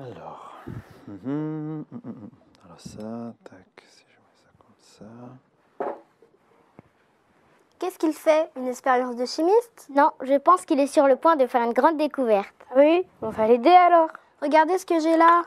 Alors, alors ça, tac, si je mets ça comme ça. Qu'est-ce qu'il fait? Une expérience de chimiste? Non, je pense qu'il est sur le point de faire une grande découverte. Oui, on va l'aider alors. Regardez ce que j'ai là.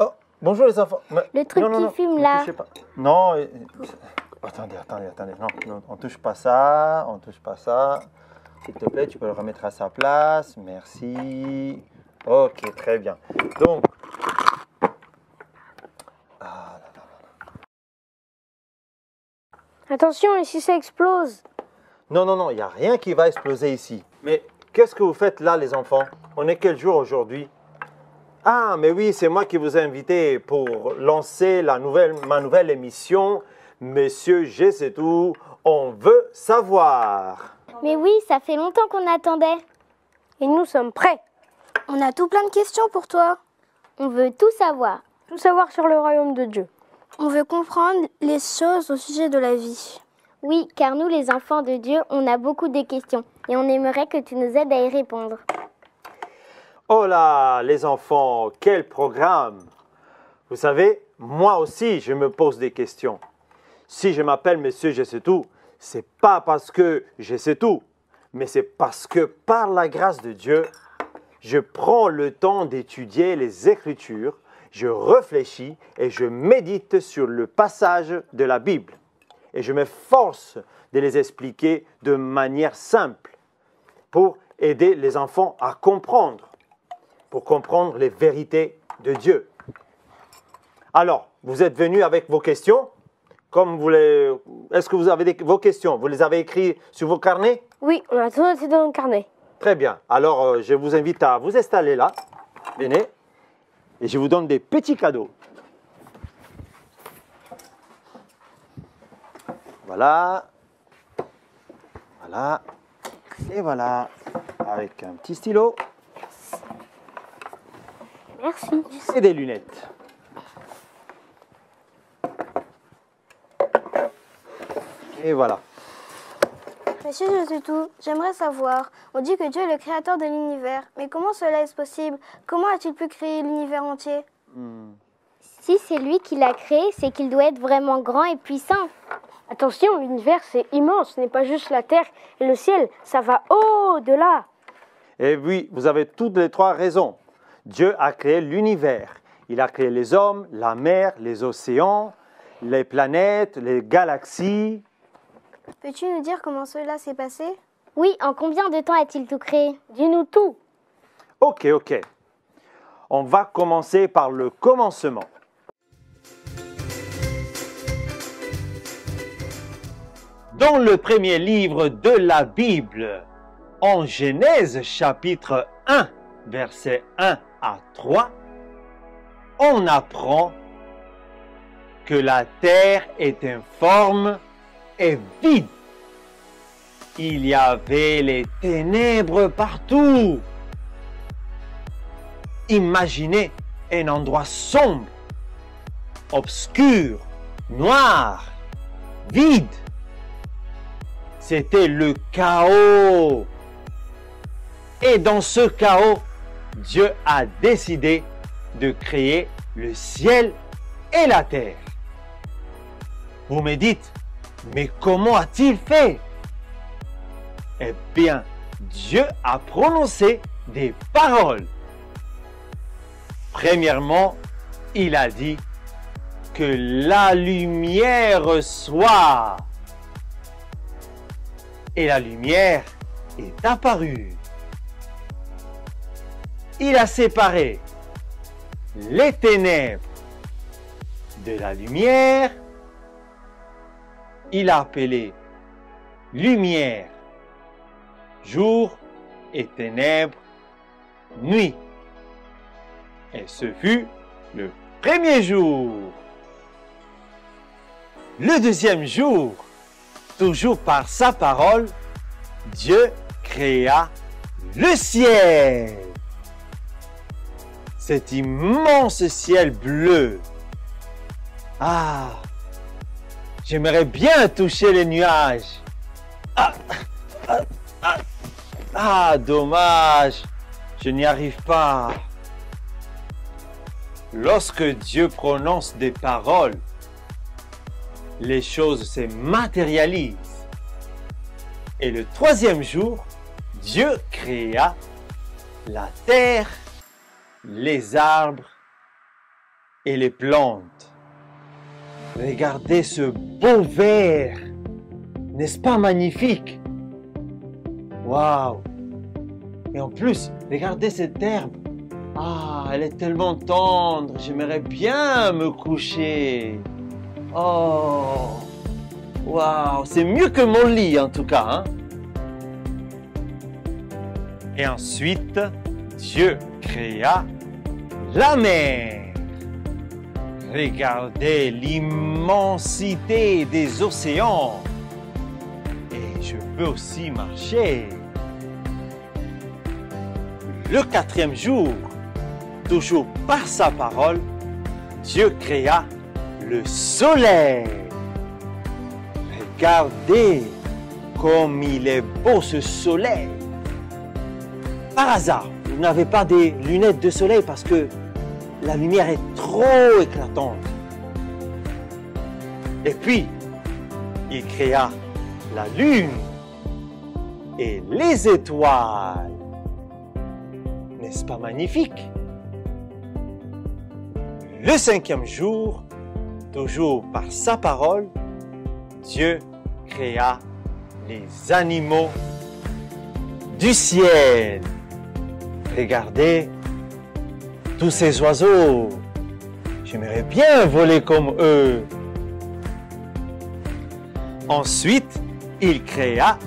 Oh, bonjour les enfants. Le truc qui fume ne là. touchez pas. Non, attendez, non, on touche pas ça, S'il te plaît, tu peux le remettre à sa place, merci. Ok, très bien. Donc, Attention, et si ça explose? non, il n'y a rien qui va exploser ici. Mais qu'est-ce que vous faites là, les enfants? On est quel jour aujourd'hui? Ah, mais oui, c'est moi qui vous ai invité pour lancer ma nouvelle émission. Monsieur G, c'est tout, on veut savoir. Mais oui, ça fait longtemps qu'on attendait. Et nous sommes prêts. On a tout plein de questions pour toi. On veut tout savoir. Tout savoir sur le royaume de Dieu. On veut comprendre les choses au sujet de la vie. Oui, car nous, les enfants de Dieu, on a beaucoup de questions et on aimerait que tu nous aides à y répondre. Oh là, les enfants, quel programme! Vous savez, moi aussi, je me pose des questions. Si je m'appelle Monsieur Je sais tout, c'est pas parce que je sais tout, mais c'est parce que par la grâce de Dieu, je prends le temps d'étudier les Écritures, je réfléchis et je médite sur le passage de la Bible. Et je m'efforce de les expliquer de manière simple pour aider les enfants à comprendre, pour comprendre les vérités de Dieu. Alors, vous êtes venus avec vos questions? Est-ce que vous avez vos questions? Vous les avez écrites sur vos carnets? Oui, on a tout noté dans nos carnets. Très bien. Alors, je vous invite à vous installer là. Venez. Et je vous donne des petits cadeaux. Voilà. Voilà. Et voilà. Avec un petit stylo. Merci. Et des lunettes. Et voilà. Monsieur Je sais tout, j'aimerais savoir. On dit que Dieu est le créateur de l'univers. Mais comment cela est possible? Comment a-t-il pu créer l'univers entier? Si c'est lui qui l'a créé, c'est qu'il doit être vraiment grand et puissant. Attention, l'univers c'est immense, ce n'est pas juste la terre et le ciel, ça va au-delà. Et oui, vous avez toutes les trois raisons. Dieu a créé l'univers. Il a créé les hommes, la mer, les océans, les planètes, les galaxies. Peux-tu nous dire comment cela s'est passé? Oui, en combien de temps a-t-il tout créé? Dis-nous tout. Ok. On va commencer par le commencement. Dans le premier livre de la Bible, en Genèse chapitre 1, versets 1 à 3, on apprend que la terre est informe et vide. Il y avait les ténèbres partout. Imaginez un endroit sombre, obscur, noir, vide. C'était le chaos. Et dans ce chaos, Dieu a décidé de créer le ciel et la terre. Vous me dites, mais comment a-t-il fait? Eh bien, Dieu a prononcé des paroles. Premièrement, il a dit que la lumière soit. Et la lumière est apparue. Il a séparé les ténèbres de la lumière. Il a appelé lumière jour et ténèbres nuit. Et ce fut le premier jour. Le deuxième jour, toujours par sa parole, Dieu créa le ciel. Cet immense ciel bleu. Ah, j'aimerais bien toucher les nuages. Dommage. Je n'y arrive pas. Lorsque Dieu prononce des paroles, les choses se matérialisent. Et le troisième jour, Dieu créa la terre, les arbres et les plantes. Regardez ce beau vert. N'est-ce pas magnifique? Waouh! Et en plus, regardez cette herbe. Ah, elle est tellement tendre. J'aimerais bien me coucher. Oh! Waouh! C'est mieux que mon lit en tout cas, hein? Et ensuite, Dieu créa la mer. Regardez l'immensité des océans. Et je peux aussi marcher. Le quatrième jour, toujours par sa parole, Dieu créa le soleil. Regardez comme il est beau ce soleil. Par hasard, vous n'avez pas des lunettes de soleil parce que la lumière est trop éclatante. Et puis, il créa la lune et les étoiles. N'est-ce pas magnifique? Le cinquième jour, toujours par sa parole, Dieu créa les animaux du ciel. Regardez tous ces oiseaux. J'aimerais bien voler comme eux. Ensuite, il créa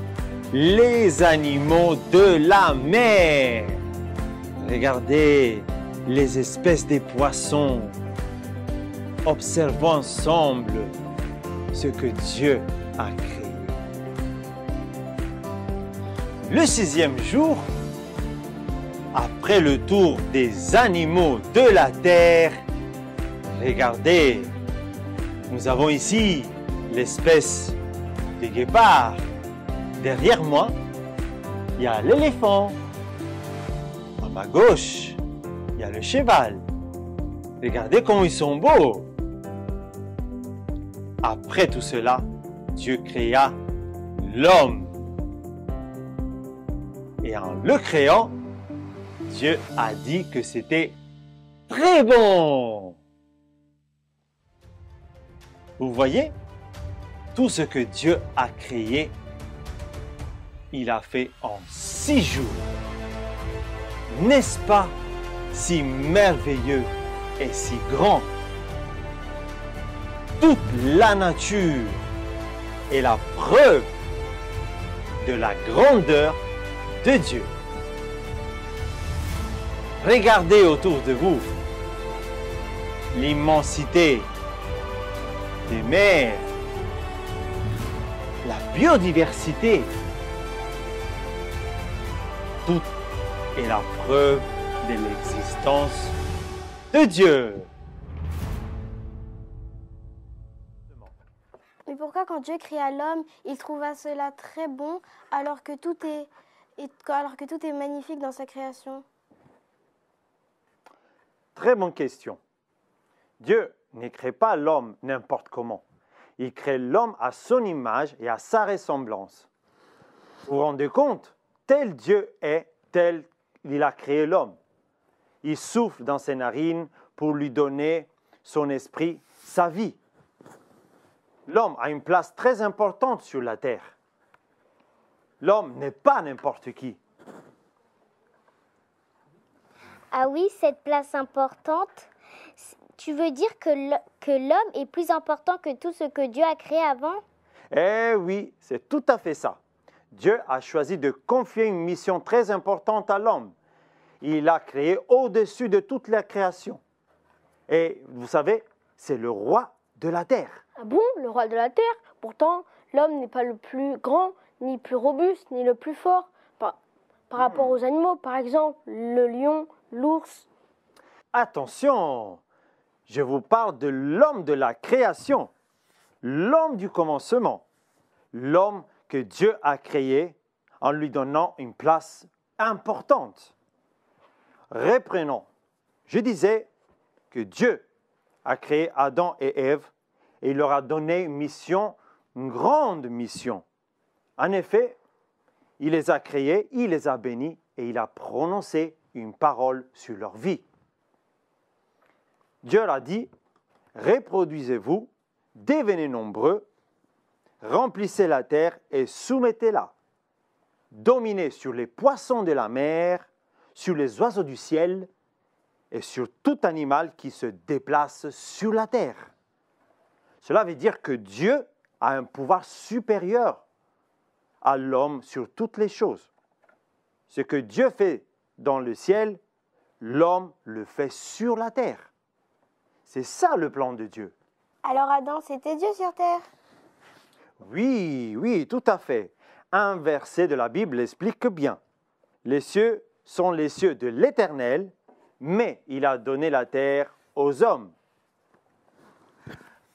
les animaux de la mer. Regardez les espèces des poissons. Observons ensemble ce que Dieu a créé. Le sixième jour, après le tour des animaux de la terre, regardez, nous avons ici l'espèce des guépards. Derrière moi, il y a l'éléphant. À ma gauche, il y a le cheval. Regardez comment ils sont beaux. Après tout cela, Dieu créa l'homme. Et en le créant, Dieu a dit que c'était très bon. Vous voyez, tout ce que Dieu a créé, il a fait en 6 jours. N'est-ce pas si merveilleux et si grand? Toute la nature est la preuve de la grandeur de Dieu. Regardez autour de vous l'immensité des mers, la biodiversité. Tout est la preuve de l'existence de Dieu. Mais pourquoi quand Dieu créa l'homme, il trouva cela très bon alors que tout est magnifique dans sa création? Très bonne question. Dieu ne crée pas l'homme n'importe comment. Il crée l'homme à son image et à sa ressemblance. Vous vous rendez compte? Tel Dieu est, tel il a créé l'homme. Il souffle dans ses narines pour lui donner son esprit, sa vie. L'homme a une place très importante sur la terre. L'homme n'est pas n'importe qui. Ah oui, cette place importante, tu veux dire que l'homme est plus important que tout ce que Dieu a créé avant? Eh oui, c'est tout à fait ça. Dieu a choisi de confier une mission très importante à l'homme. Il l'a créé au-dessus de toute la création. Et vous savez, c'est le roi de la terre. Ah bon, le roi de la terre? Pourtant, l'homme n'est pas le plus grand, ni le plus robuste, ni le plus fort. Par rapport aux animaux, par exemple, le lion, l'ours. Attention, je vous parle de l'homme de la création, l'homme du commencement, l'homme que Dieu a créé en lui donnant une place importante. reprenons. Je disais que Dieu a créé Adam et Ève et il leur a donné une mission, une grande mission. En effet, il les a créés, il les a bénis et il a prononcé une parole sur leur vie. Dieu leur a dit, reproduisez-vous, devenez nombreux, remplissez la terre et soumettez-la. Dominez sur les poissons de la mer, sur les oiseaux du ciel et sur tout animal qui se déplace sur la terre. Cela veut dire que Dieu a un pouvoir supérieur à l'homme sur toutes les choses. Ce que Dieu fait dans le ciel, l'homme le fait sur la terre. C'est ça le plan de Dieu. Alors Adam, c'était Dieu sur terre? Oui, oui, tout à fait. Un verset de la Bible l'explique bien. Les cieux sont les cieux de l'Éternel, mais il a donné la terre aux hommes.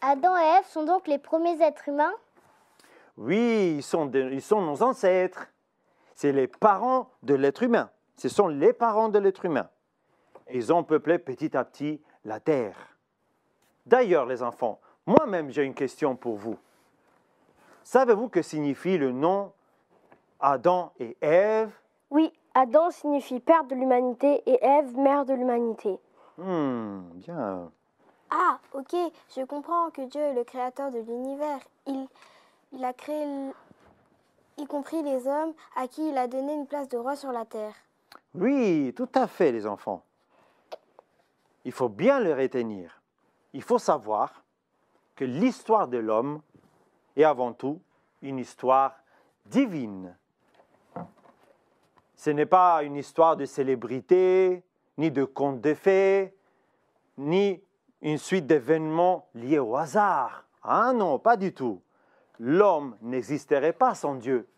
Adam et Ève sont donc les premiers êtres humains? Oui, ils sont nos ancêtres. C'est les parents de l'être humain. Ce sont les parents de l'être humain. Ils ont peuplé petit à petit la terre. D'ailleurs, les enfants, moi-même j'ai une question pour vous. Savez-vous que signifie le nom Adam et Ève? Oui, Adam signifie père de l'humanité et Ève mère de l'humanité. Bien. Ah, ok, je comprends que Dieu est le créateur de l'univers. Il a créé, y compris les hommes, à qui il a donné une place de roi sur la terre. Oui, tout à fait, les enfants. Il faut bien le retenir. Il faut savoir que l'histoire de l'homme est avant tout une histoire divine. Ce n'est pas une histoire de célébrité, ni de contes de fées, ni une suite d'événements liés au hasard. Ah non, pas du tout. L'homme n'existerait pas sans Dieu.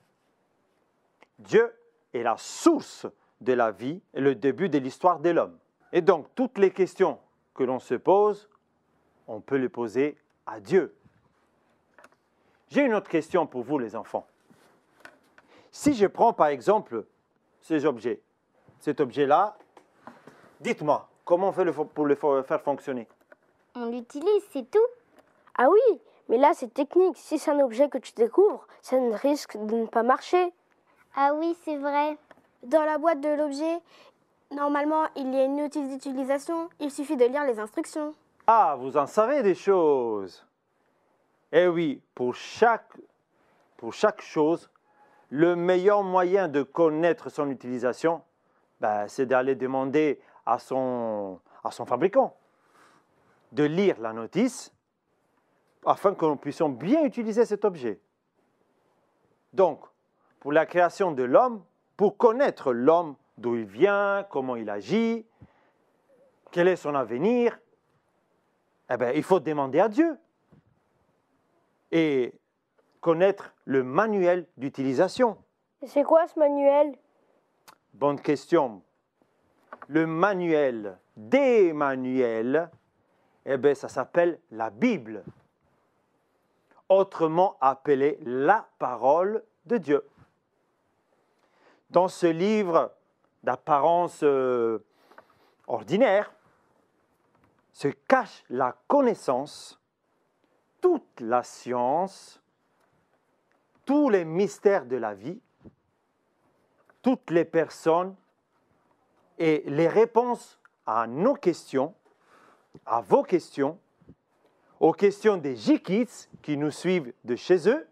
Dieu est la source de la vie et le début de l'histoire de l'homme. Et donc, toutes les questions que l'on se pose, on peut les poser à Dieu. J'ai une autre question pour vous, les enfants. Si je prends par exemple ces objets, cet objet-là, dites-moi, comment on fait pour le faire fonctionner? On l'utilise, c'est tout. Ah oui, mais là c'est technique. Si c'est un objet que tu découvres, ça ne risque de ne pas marcher. Ah oui, c'est vrai. Dans la boîte de l'objet, normalement, il y a une notice d'utilisation. Il suffit de lire les instructions. Ah, vous en savez des choses. Eh oui, pour chaque chose, le meilleur moyen de connaître son utilisation, c'est d'aller demander à son fabricant de lire la notice afin que nous puissions bien utiliser cet objet. Donc, pour la création de l'homme, pour connaître l'homme, d'où il vient, comment il agit, quel est son avenir, il faut demander à Dieu et connaître le manuel d'utilisation. C'est quoi ce manuel? Bonne question. Le manuel des manuels, ça s'appelle la Bible, autrement appelée la parole de Dieu. Dans ce livre d'apparence ordinaire, se cache la connaissance, toute la science, tous les mystères de la vie, toutes les personnes et les réponses à nos questions, à vos questions, aux questions des J-Kids qui nous suivent de chez eux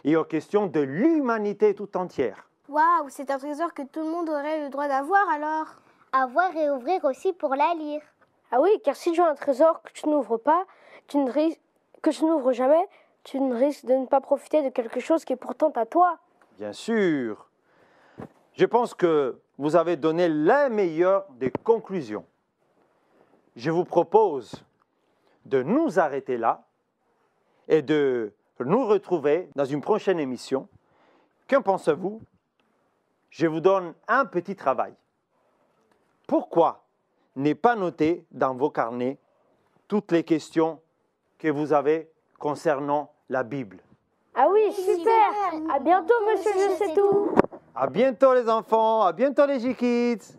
et aux questions de l'humanité tout entière. Waouh, c'est un trésor que tout le monde aurait le droit d'avoir alors. Avoir et ouvrir aussi pour la lire. Ah oui, car si tu as un trésor que tu n'ouvres pas, que tu n'ouvres jamais, tu ne risques de ne pas profiter de quelque chose qui est pourtant à toi. Bien sûr. Je pense que vous avez donné la meilleure des conclusions. Je vous propose de nous arrêter là et de nous retrouver dans une prochaine émission. Qu'en pensez-vous? Je vous donne un petit travail. Pourquoi ne pas noter dans vos carnets toutes les questions que vous avez concernant la Bible? Ah oui, super. À bientôt, monsieur Je sais tout. À bientôt les enfants, à bientôt les J-Kids.